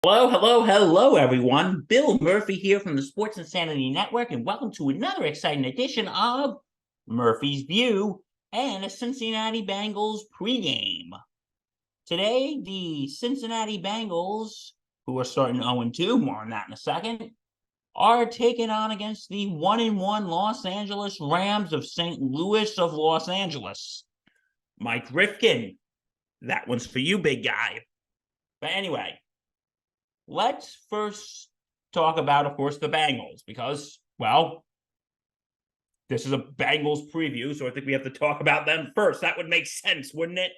Hello, hello, hello, everyone. Bill Murphy here from the Sports Insanity Network, and welcome to another exciting edition of Murphy's View and a Cincinnati Bengals pregame. Today, the Cincinnati Bengals, who are starting 0-2, more on that in a second, are taking on against the 1-1 Los Angeles Rams of St. Louis of Los Angeles. Mike Rifkin, that one's for you, big guy. But anyway, let's first talk about, of course, the Bengals because, well, this is a Bengals preview, so I think we have to talk about them first. That would make sense, wouldn't it?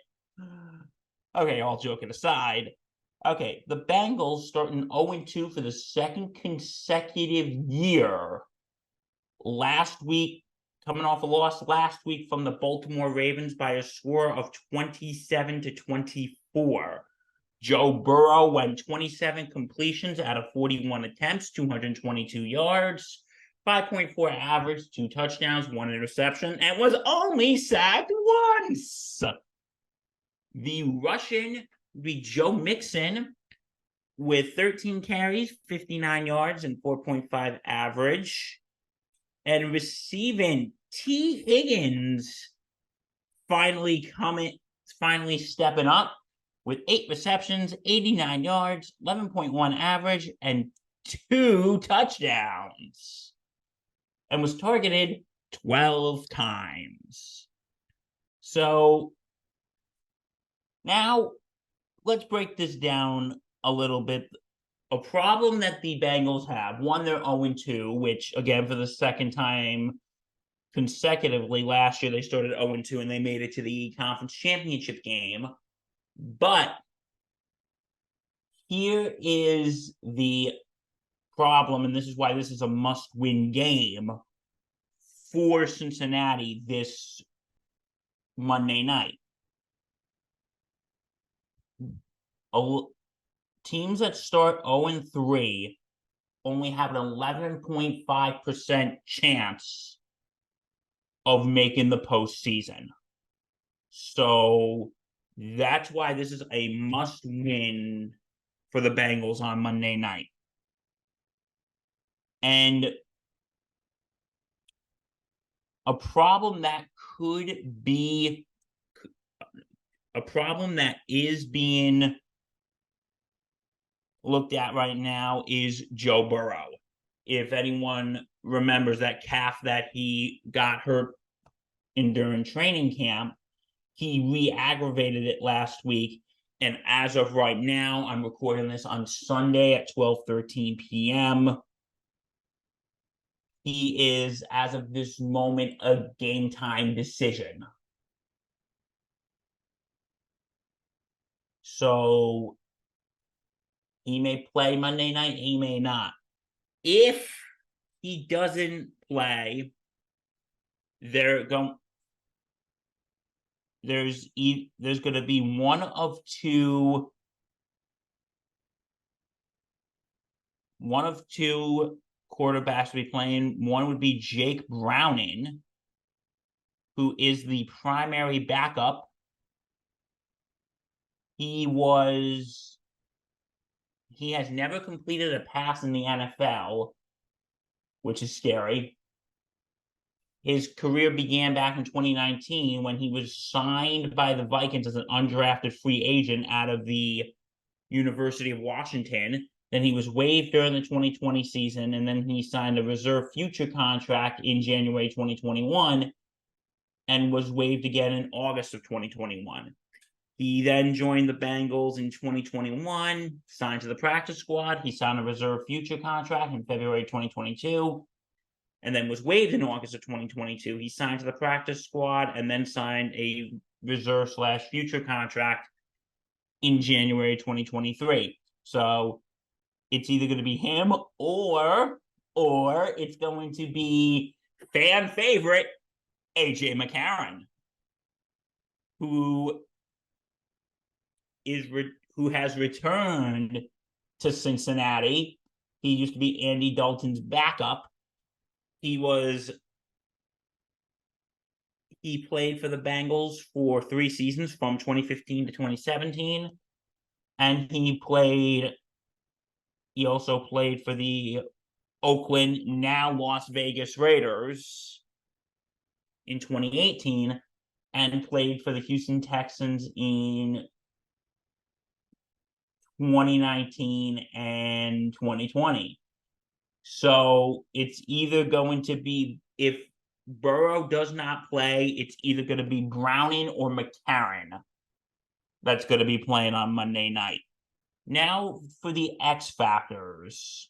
Okay, all joking aside. Okay, the Bengals starting 0-2 for the second consecutive year. Last week, coming off a loss last week from the Baltimore Ravens by a score of 27-24. Joe Burrow went 27 completions out of 41 attempts, 222 yards, 5.4 average, 2 touchdowns, 1 interception, and was only sacked once. The Russian would be Joe Mixon with 13 carries, 59 yards, and 4.5 average. And receiving, T. Higgins finally stepping up with 8 receptions, 89 yards, 11.1 average, and 2 touchdowns, and was targeted 12 times. So now let's break this down a little bit. A problem that the Bengals have, one, they're 0-2, which, again, for the second time consecutively, last year they started 0-2 and they made it to the conference championship game. But here is the problem, and this is why this is a must-win game for Cincinnati this Monday night. Teams that start 0-3 only have an 11.5% chance of making the postseason. So that's why this is a must-win for the Bengals on Monday night. And a problem that is being looked at right now is Joe Burrow. If anyone remembers that calf that he got hurt in during training camp, he re-aggravated it last week. And as of right now, I'm recording this on Sunday at 12:13 p.m. He is, as of this moment, a game time decision. So he may play Monday night, he may not. If he doesn't play, there's going to be one of two quarterbacks to be playing. One would be Jake Browning, who is the primary backup. He has never completed a pass in the NFL, which is scary. His career began back in 2019 when he was signed by the Vikings as an undrafted free agent out of the University of Washington. Then he was waived during the 2020 season, and then he signed a reserve future contract in January 2021 and was waived again in August of 2021. He then joined the Bengals in 2021, signed to the practice squad. He signed a reserve future contract in February 2022, and then was waived in August of 2022. He signed to the practice squad and then signed a reserve/future contract in January 2023. So it's either going to be him or it's going to be fan favorite AJ McCarron, who has returned to Cincinnati. He used to be Andy Dalton's backup. He played for the Bengals for 3 seasons from 2015 to 2017. And he played He also played for the Oakland, now Las Vegas Raiders in 2018 and played for the Houston Texans in 2019 and 2020. So it's either going to be, if Burrow does not play, it's either going to be Browning or McCarron that's going to be playing on Monday night. Now for the X factors.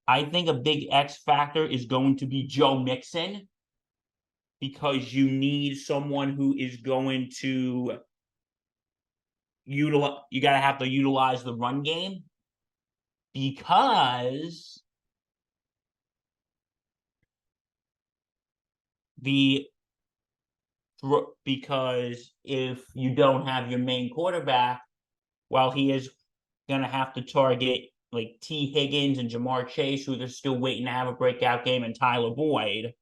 I think a big X factor is going to be Joe Mixon, because you need someone who is going to utilize, you got to have to utilize the run game, because if you don't have your main quarterback, while he is going to have to target like T. Higgins and Jamar Chase, who they're still waiting to have a breakout game, and Tyler Boyd,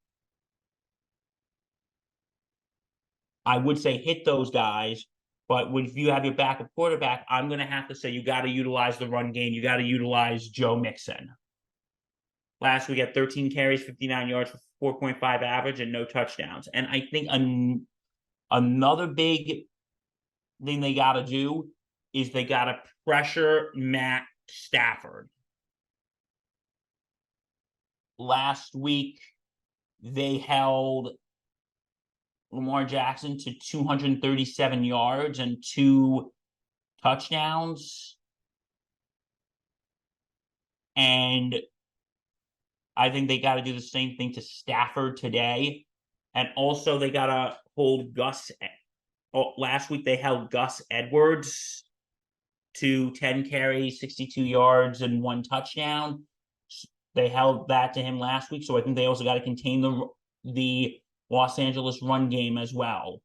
I would say hit those guys. But if you have your backup quarterback, I'm going to have to say you got to utilize the run game. You got to utilize Joe Mixon. Last week, had 13 carries, 59 yards for 4.5 average and no touchdowns. And I think another big thing they got to do is they got to pressure Matt Stafford. Last week, they held Lamar Jackson to 237 yards and 2 touchdowns. And I think they got to do the same thing to Stafford today. And also they got to hold Gus. Last week they held Gus Edwards to 10 carries, 62 yards, and 1 touchdown. They held that to him last week. So I think they also got to contain the Los Angeles run game as well.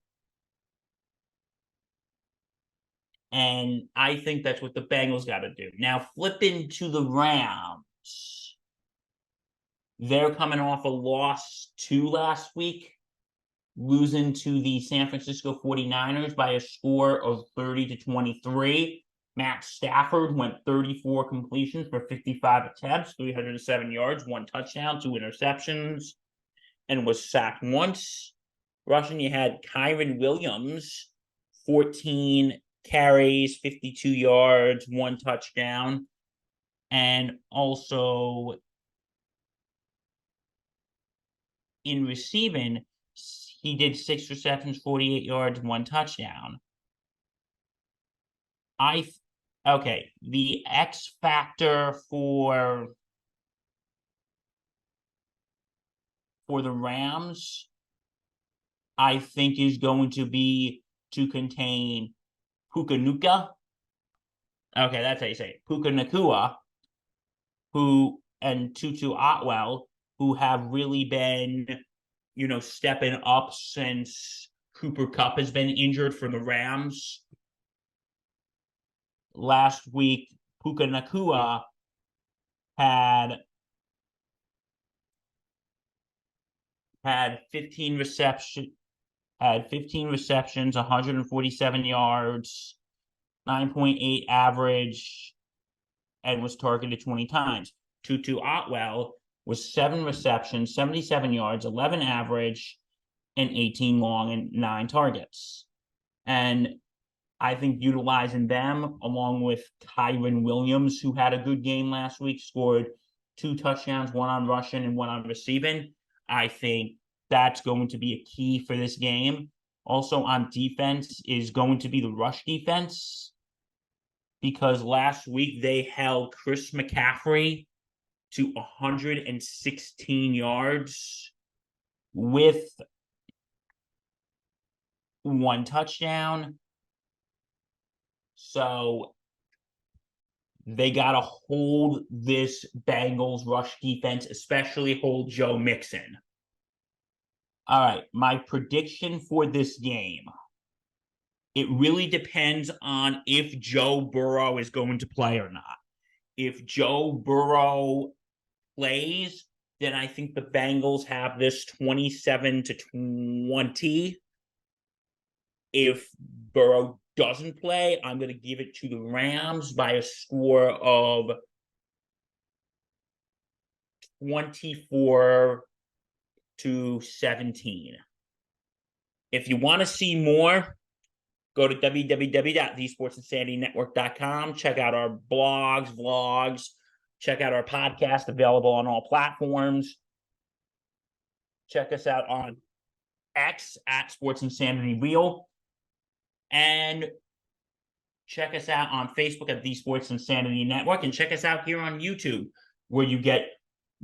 And I think that's what the Bengals got to do. Now, flipping to the Rams. They're coming off a loss 2 last week, losing to the San Francisco 49ers by a score of 30-23. Matt Stafford went 34 completions for 55 attempts, 307 yards, 1 touchdown, 2 interceptions, and was sacked once. Rushing, you had Kyren Williams, 14 carries, 52 yards, 1 touchdown. And also in receiving, he did 6 receptions, 48 yards, 1 touchdown. The X factor for the Rams, I think, is going to be to contain Puka Nacua. Okay, that's how you say it. Puka Nacua, and Tutu Atwell, who have really been, stepping up since Cooper Kupp has been injured for the Rams. Last week, Puka Nacua had 15 receptions, 147 yards, 9.8 average, and was targeted 20 times. Tutu Atwell was 7 receptions, 77 yards, 11 average, and 18 long, and 9 targets. And I think utilizing them along with Kyren Williams, who had a good game last week, scored 2 touchdowns, 1 on rushing and 1 on receiving. I think that's going to be a key for this game. Also on defense is going to be the rush defense, because last week they held Chris McCaffrey to 116 yards with 1 touchdown. So they got to hold this Bengals rush defense, especially hold Joe Mixon. All right, my prediction for this game. It really depends on if Joe Burrow is going to play or not. If Joe Burrow plays, then I think the Bengals have this 27-20. If Burrow doesn't play, I'm going to give it to the Rams by a score of 24-17. If you want to see more, go to www.thesportsinsanitynetwork.com. Check out our blogs, vlogs. Check out our podcast, available on all platforms. Check us out on X at Sports Insanity Wheel. And check us out on Facebook at The Sports Insanity Network. And check us out here on YouTube, where you get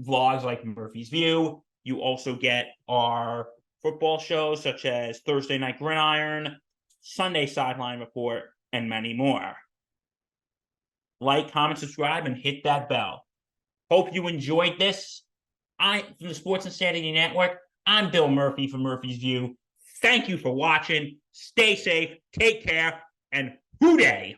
vlogs like Murphy's View. You also get our football shows, such as Thursday Night Gridiron, Sunday Sideline Report, and many more. Like, comment, subscribe, and hit that bell. Hope you enjoyed this. From the Sports Insanity Network, I'm Bill Murphy from Murphy's View. Thank you for watching. Stay safe, take care, and hooday!